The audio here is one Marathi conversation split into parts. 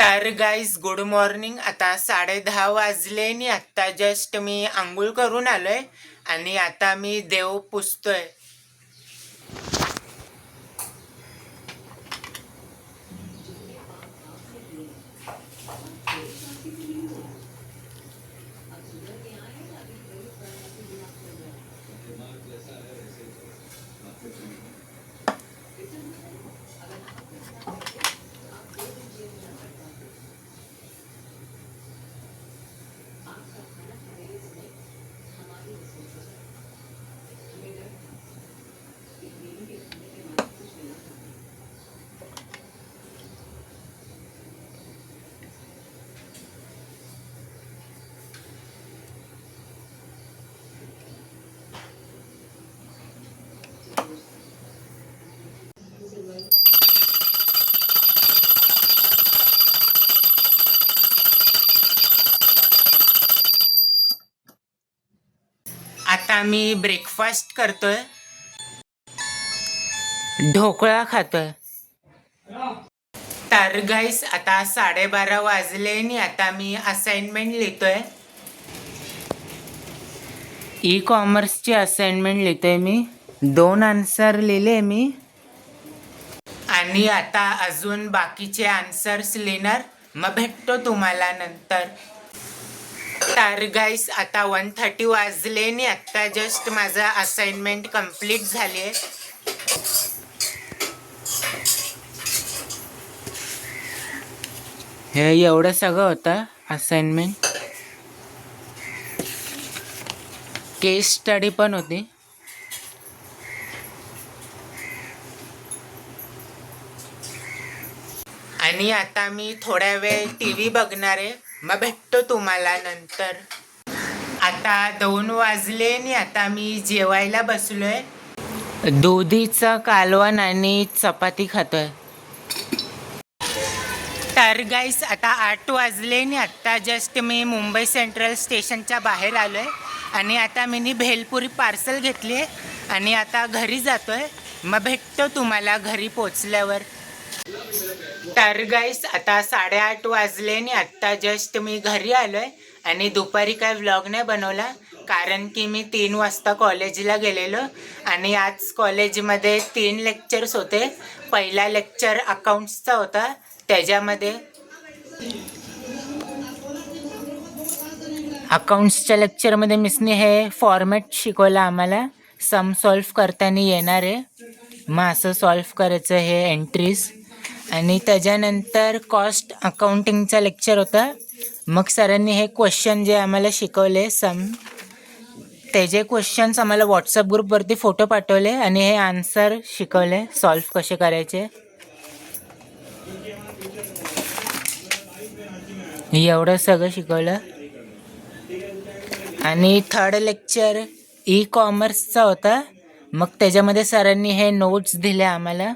तर गाईज गुड मॉर्निंग. आता 10:30 वाजले आणि आत्ता जस्ट मी आंघोळ करून आलोय आणि आता मी देव पुजतोय. आता मी ब्रेकफास्ट करतोय, ढोकळा खातोय. तर गाईस आता 12:30 वाजले आणि आता मी असाइनमेंट लिहितोय. ई कॉमर्सची असाइनमेंट लिहितोय मी. 2 आन्सर लिहिले मी आणि आता अजून बाकीचे आन्सर्स लिहिणार. मग भेटतो तुम्हाला नंतर. तर गाईस आता 1:30 वाजले आणि आत्ता जस्ट माझा असाइनमेंट कंप्लीट झाली आहे. हे एवढं सगळं होतं असाइनमेंट. केस स्टडी पण होती. आणि आता मी थोड्या वेळ TV बघणार आहे. मग भेटतो तुम्हाला नंतर. आता 2 वाजले आणि आता मी जेवायला बसलोय. दुधीचं कालवण आणि चपाती खातोय. तर गाईस आता 8 वाजले आणि आत्ता जस्ट मी मुंबई सेंट्रल स्टेशनच्या बाहेर आलो आहे आणि आता मी भेलपुरी पार्सल घेतली आहे आणि आता घरी जातो आहे. मग भेटतो तुम्हाला घरी पोचल्यावर. तर गाईस आता 8:30 वाजले आणि आत्ता जस्ट मी घरी आलो आहे आणि दुपारी काय व्लॉग नाही बनवला कारण की मी 3 वाजता कॉलेजला गेलेलो आणि आज कॉलेजमध्ये 3 लेक्चर्स होते. पहिला लेक्चर अकाउंट्सचा होता. त्याच्यामध्ये अकाउंट्सच्या लेक्चरमध्ये मिसने हे फॉर्मॅट शिकवलं आम्हाला. सम सॉल्व करताना येणार आहे. मग असं सॉल्व करायचं हे एंट्रीज. आणि त्याच्यानंतर कॉस्ट अकाउंटिंगचा लेक्चर होता. मग सरांनी हे क्वेश्चन जे आम्हाला शिकवले सम, त्याचे क्वेश्चन्स आम्हाला व्हॉट्सअप ग्रुपवरती फोटो पाठवले आणि हे आन्सर शिकवले सॉल्व कसे करायचे. एवढं सगळं शिकवलं. आणि थर्ड लेक्चर ई कॉमर्सचा होता. मग त्याच्यामध्ये सरांनी हे नोट्स दिले आम्हाला.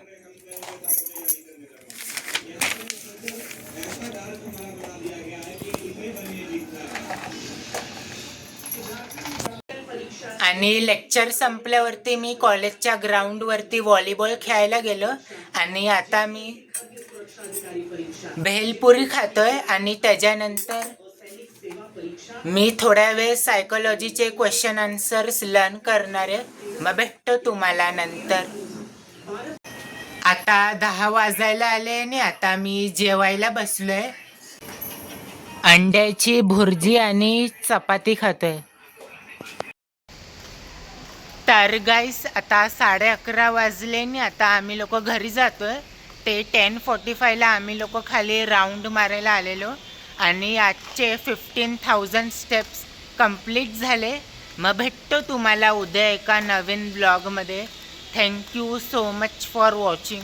आणि लेक्चर संपल्यावरती मी कॉलेजच्या ग्राउंडवरती व्हॉलीबॉल खेळायला गेलो आणि आता मी भेलपुरी खातोय आणि त्याच्यानंतर मी थोड्या वेळ सायकोलॉजीचे क्वेश्चन आन्सर्स लर्न करणार आहे. मग भेटतो तुम्हाला नंतर. आता 10 वाजायला आले आणि आता मी जेवायला बसलोय. अंड्याची भुर्जी आणि चपाती खातोय. तर गाईस आता 11:30 वाजले आणि आता आम्ही लोक घरी जातोय. ते 10:45ला आम्ही लोक खाली राऊंड मारायला आलेलो आणि आजचे 15,000 स्टेप्स कंप्लीट झाले. मग भेटतो तुम्हाला उद्या एका नवीन ब्लॉगमध्ये. Thank you so much for watching.